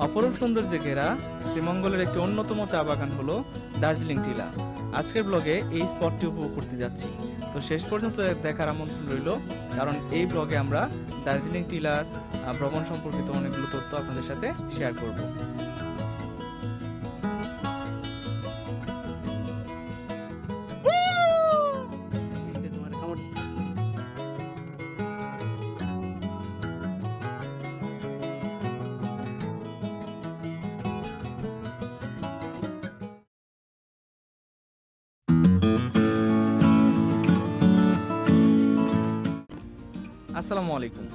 অপরূপ সৌন্দর্যে ঘেরা শ্রীমঙ্গলের একটি অন্যতম চা বাগান হলো দার্জিলিং টিলা। আজকের ব্লগে এই স্পটটি উপভোগ করতে যাচ্ছি। তো শেষ পর্যন্ত দেখার আমন্ত্রণ রইল, কারণ এই ব্লগে আমরা দার্জিলিং টিলার ভ্রমণ সম্পর্কিত অনেকগুলো তথ্য আপনাদের সাথে শেয়ার করব। আসসালামু আলাইকুম।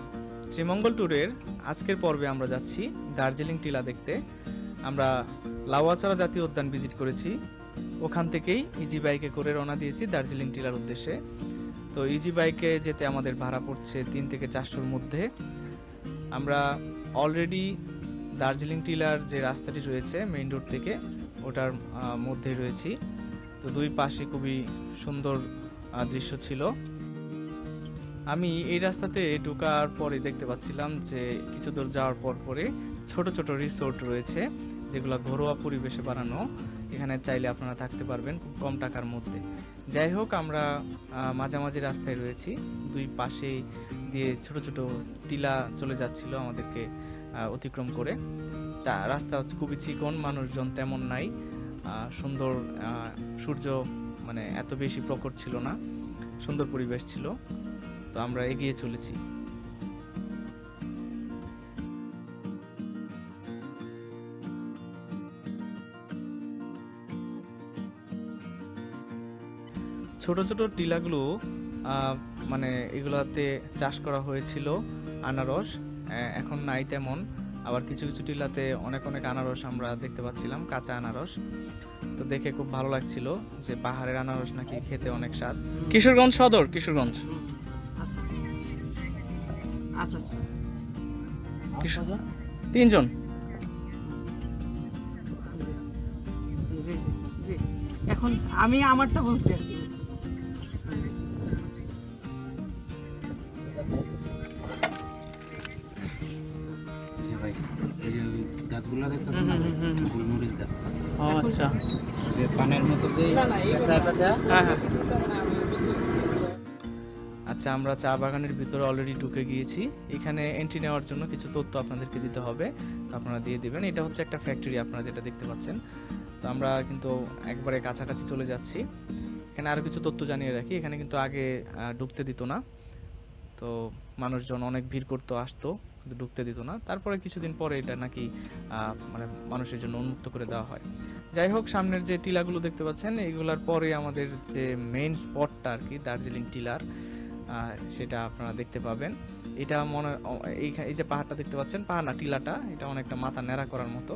শ্রীমঙ্গল ট্যুরের আজকের পর্বে আমরা যাচ্ছি দার্জিলিং টিলা দেখতে। আমরা লাউয়াছড়া জাতীয় উদ্যান ভিজিট করেছি, ওখান থেকেই ইজি বাইকে করে রওনা দিয়েছি দার্জিলিং টিলার উদ্দেশ্যে। তো ইজি বাইকে যেতে আমাদের ভাড়া পড়ছে 3 থেকে 400-র মধ্যে। আমরা অলরেডি দার্জিলিং টিলার যে রাস্তাটি রয়েছে মেইন রোড থেকে, ওটার মধ্যে রয়েছি। তো দুই পাশে খুবই সুন্দর দৃশ্য ছিল। আমি এই রাস্তাতে ঢোকার পরে দেখতে পাচ্ছিলাম যে কিছু দূর যাওয়ার পরে ছোট ছোট রিসোর্ট রয়েছে, যেগুলো ঘরোয়া পরিবেশে বানানো। এখানে চাইলে আপনারা থাকতে পারবেন খুব কম টাকার মধ্যে। যাই হোক, আমরা মাঝামাঝি রাস্তায় রয়েছি, দুই পাশে দিয়ে ছোট ছোট টিলা চলে যাচ্ছিল আমাদেরকে অতিক্রম করে। রাস্তা খুবই চিকন, মানুষজন তেমন নাই, সুন্দর সূর্য মানে এত বেশি প্রখর ছিল না, সুন্দর পরিবেশ ছিল। তো আমরা এগিয়ে চলেছি। ছোট ছোট টিলাগুলো মানে এগুলাতে চাষ করা হয়েছিল আনারস, এখন নাই তেমন। আবার কিছু কিছু টিলাতে অনেক অনেক আনারস আমরা দেখতে পাচ্ছিলাম, কাঁচা আনারস। তো দেখে খুব ভালো লাগছিল যে পাহাড়ের আনারস নাকি খেতে অনেক স্বাদ। কিশোরগঞ্জ সদর, কিশোরগঞ্জ। আচ্ছা আচ্ছা, তিনজন। জি জি জি, এখন আমি আমারটা বলছি আর কি। গাছগুলো দেখতে গোলমরিচ গাছ। আচ্ছা, যে পানের মতো যে কাঁচা কাঁচা। হ্যাঁ হ্যাঁ। আচ্ছা, আমরা চা বাগানের ভিতরে অলরেডি ঢুকে গিয়েছি। এখানে এন্ট্রি নেওয়ার জন্য কিছু তথ্য আপনাদেরকে দিতে হবে, আপনারা দিয়ে দিবেন। এটা হচ্ছে একটা ফ্যাক্টরি, আপনারা যেটা দেখতে পাচ্ছেন। তো আমরা কিন্তু একবারে কাছাকাছি চলে যাচ্ছি। এখানে আরও কিছু তথ্য জানিয়ে রাখি, এখানে কিন্তু আগে ঢুকতে দিত না। তো মানুষজন অনেক ভিড় করতো, আসতো, কিন্তু ঢুকতে দিত না। তারপরে কিছুদিন পরে এটা নাকি মানে মানুষের জন্য উন্মুক্ত করে দেওয়া হয়। যাই হোক, সামনের যে টিলাগুলো দেখতে পাচ্ছেন, এইগুলার পরে আমাদের যে মেইন স্পটটা আর কি দার্জিলিং টিলার, সেটা আপনারা দেখতে পাবেন। এটা এই যে পাহাড়টা দেখতে পাচ্ছেন, পাহাড় না টিলাটা, এটা অনেকটা মাথা ন্যাড়া করার মতো।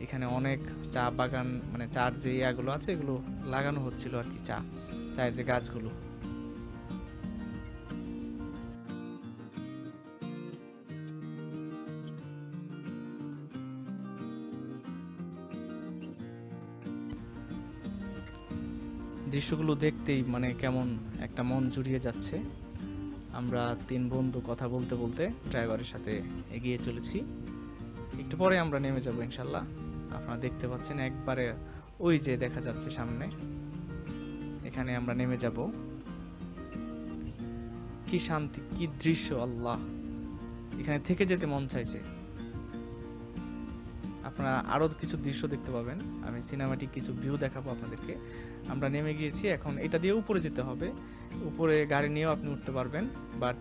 এখানে অনেক চা বাগান, মানে চার যে ইয়াগুলো আছে এগুলো লাগানো হচ্ছিল আর কি, চায়ের যে গাছগুলো। দৃশ্যগুলো দেখতেই মানে কেমন একটা মন জুড়িয়ে যাচ্ছে। আমরা 3 বন্ধু কথা বলতে বলতে ড্রাইভারের সাথে এগিয়ে চলেছি। একটু পরে আমরা নেমে যাব ইনশাল্লাহ। আপনারা দেখতে পাচ্ছেন একবারে ওই যে দেখা যাচ্ছে সামনে, এখানে আমরা নেমে যাব। কি শান্তি, কি দৃশ্য, আল্লাহ! এখানে থেকে যেতে মন চাইছে। আপনারা আরও কিছু দৃশ্য দেখতে পাবেন, আমি সিনেমাটিক কিছু ভিউ দেখাবো আপনাদেরকে। আমরা নেমে গিয়েছি, এখন এটা দিয়ে উপরে যেতে হবে। উপরে গাড়ি নিয়েও আপনি উঠতে পারবেন, বাট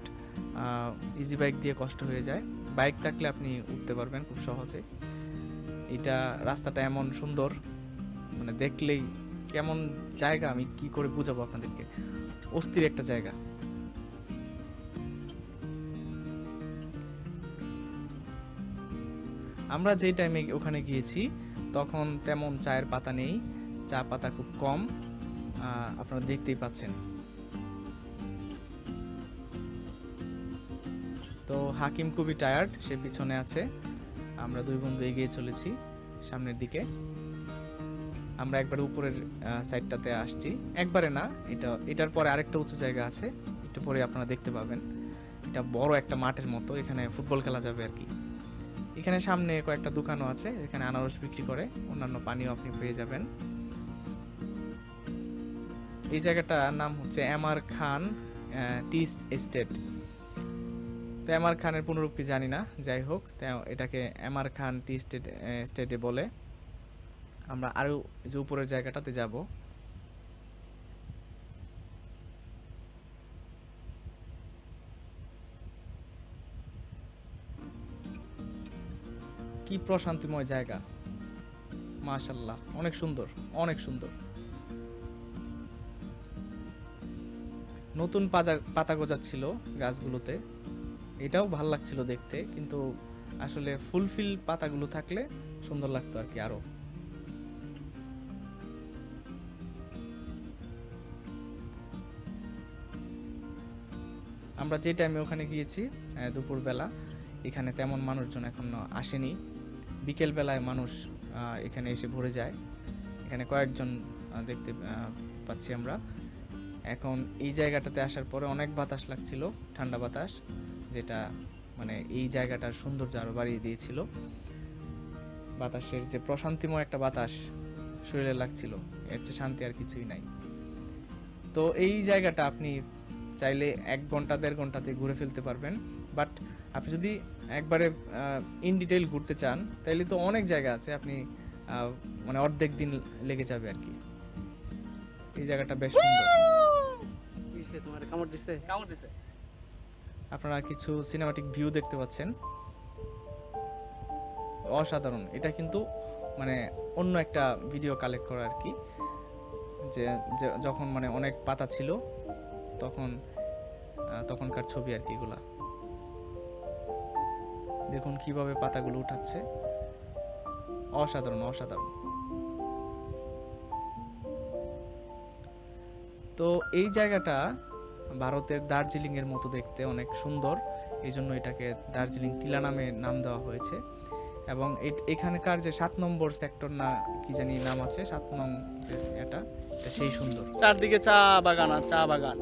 ইজি বাইক দিয়ে কষ্ট হয়ে যায়। বাইক থাকলে আপনি উঠতে পারবেন খুব সহজে। এটা রাস্তাটা এমন সুন্দর, মানে দেখলেই কেমন জায়গা, আমি কি করে বুঝাবো আপনাদেরকে। অস্থির একটা জায়গা। আমরা যে টাইমে ওখানে গিয়েছি তখন তেমন চায়ের পাতা নেই, চা পাতা খুব কম, আপনারা দেখতেই পাচ্ছেন। তো হাকিম খুবই টায়ার্ড, সে পিছনে আছে। আমরা 2 বন্ধু এগিয়ে চলেছি সামনের দিকে। আমরা একবার উপরের সাইডটাতে আসছি, একবারে না, এটার পরে আরেকটা উঁচু জায়গা আছে, একটু পরে আপনারা দেখতে পাবেন। এটা বড় একটা মাঠের মতো, এখানে ফুটবল খেলা যাবে আর কি। এখানে সামনে কয়েকটা দোকানও আছে, এখানে আনারস বিক্রি করে, অন্যান্য পানিও আপনি পেয়ে যাবেন। এই জায়গাটার নাম হচ্ছে এমআর খান টি এস্টেট। তো এমআর খানের পুনরূপ কি জানি না, যাই হোক এটাকে এমআর খান টি স্টেটে বলে। আমরা আরও যে উপরের জায়গাটাতে যাব। কি প্রশান্তিময় জায়গা, মাশাআল্লাহ, অনেক সুন্দর, অনেক সুন্দর। নতুন পাতা গজাচ্ছিল গাছগুলোতে, এটাও ভাল লাগছিল দেখতে, কিন্তু আসলে ফুলফিল পাতাগুলো থাকলে সুন্দর লাগতো আর কি আরো। আমরা যে টাইমে ওখানে গিয়েছি দুপুরবেলা, এখানে তেমন মানুষজন এখনো আসেনি। বিকেল বেলায় মানুষ এখানে এসে ভরে যায়। এখানে কয়েকজন দেখতে পাচ্ছি আমরা। এখন এই জায়গাটাতে আসার পরে অনেক বাতাস লাগছিল, ঠান্ডা বাতাস, যেটা মানে এই জায়গাটার সৌন্দর্য আরো বাড়িয়ে দিয়েছিল। বাতাসের যে প্রশান্তিময় একটা বাতাস শরীরে লাগছিল, এর চেয়ে শান্তি আর কিছুই নাই। তো এই জায়গাটা আপনি চাইলে 1 ঘন্টা 1.5 ঘন্টাতে ঘুরে ফেলতে পারবেন, বাট আপনি যদি একবারে ইন ডিটেইল ঘুরতে চান তাহলে তো অনেক জায়গা আছে, আপনি মানে অর্ধেক দিন লেগে যাবে আর কি। এই জায়গাটা বেশ সুন্দর। আপনারা কিছু সিনেমাটিক ভিউ দেখতে পাচ্ছেন, অসাধারণ। এটা কিন্তু মানে অন্য একটা ভিডিও কালেক্ট করা আর কি, যে যখন মানে অনেক পাতা ছিল তখনকার ছবি আর কি। এগুলা দেখুন কিভাবে পাতাগুলো উঠাচ্ছে, অসাধারণ অসাধারণ। তো এই জায়গাটা ভারতের দার্জিলিং এর মতো দেখতে, অনেক সুন্দর, এই জন্য এটাকে দার্জিলিং টিলা নামে নাম দেওয়া হয়েছে। এবং এখানকার যে 7 নম্বর সেক্টর না কি জানি নাম আছে, 7 নং যে এটা সেই সুন্দর। চারদিকে চা বাগান আর চা বাগান।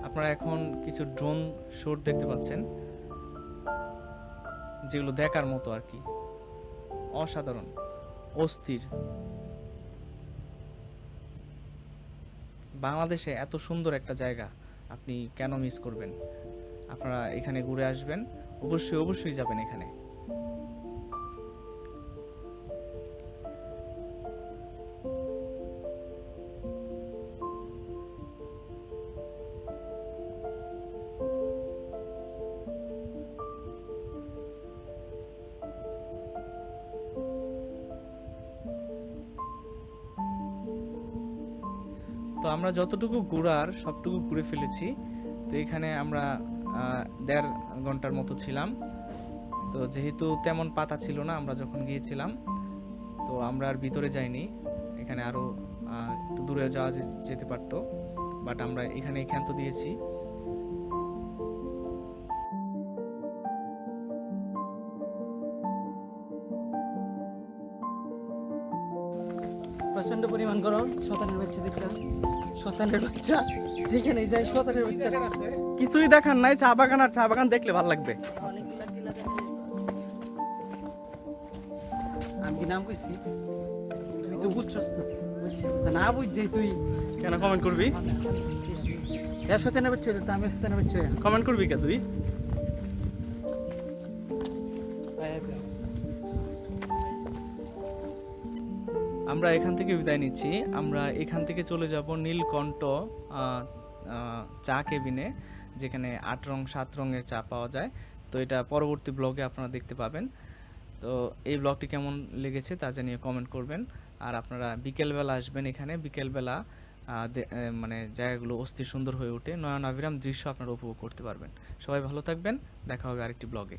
আপনারা এখন কিছু ড্রোন শট দেখতে পাচ্ছেন, যেগুলো দেখার মতো আর কি, অসাধারণ, অস্থির। বাংলাদেশে এত সুন্দর একটা জায়গা আপনি কেন মিস করবেন? আপনারা এখানে ঘুরে আসবেন, অবশ্যই অবশ্যই যাবেন এখানে। তো আমরা যতটুকু ঘোরার সবটুকু ঘুরে ফেলেছি। তো এখানে আমরা 1.5 ঘন্টার মতো ছিলাম। তো যেহেতু তেমন পাতা ছিল না আমরা যখন গিয়েছিলাম, তো আমরা আর ভিতরে যাইনি। এখানে আরো একটু দূরে যাওয়া যেতে পারতো, বাট আমরা এখানে ক্ষান্ত দিয়েছি। প্রচন্ড পরিমাণ গরম, শতানের বাচ্চা দেখটা, শতানের বাচ্চা যেখানে যায়, শতানের বাচ্চা কিছুই দেখার নাই, চা বাগান আর চা বাগান দেখলে ভালো লাগবে। আমি কি নাম কইছি? তুই তো বুঝছস না, না বুঝছি তুই কেন কমেন্ট করবি? শতানের বাচ্চা তো আমি শতানের বাচ্চা। কমেন্ট করবি কে তুই? আমরা এখান থেকে বিদায় নিচ্ছি। আমরা এখান থেকে চলে যাব নীলকণ্ঠ চা কেবিনে, যেখানে 8 রং 7 রঙের চা পাওয়া যায়। তো এটা পরবর্তী ব্লগে আপনারা দেখতে পাবেন। তো এই ব্লগটি কেমন লেগেছে তা জানিয়ে কমেন্ট করবেন। আর আপনারা বিকেলবেলা আসবেন এখানে, বিকেলবেলা মানে জায়গাগুলো অস্থির সুন্দর হয়ে ওঠে, নয়নাভিরাম দৃশ্য আপনারা উপভোগ করতে পারবেন। সবাই ভালো থাকবেন, দেখা হবে আরেকটি ব্লগে।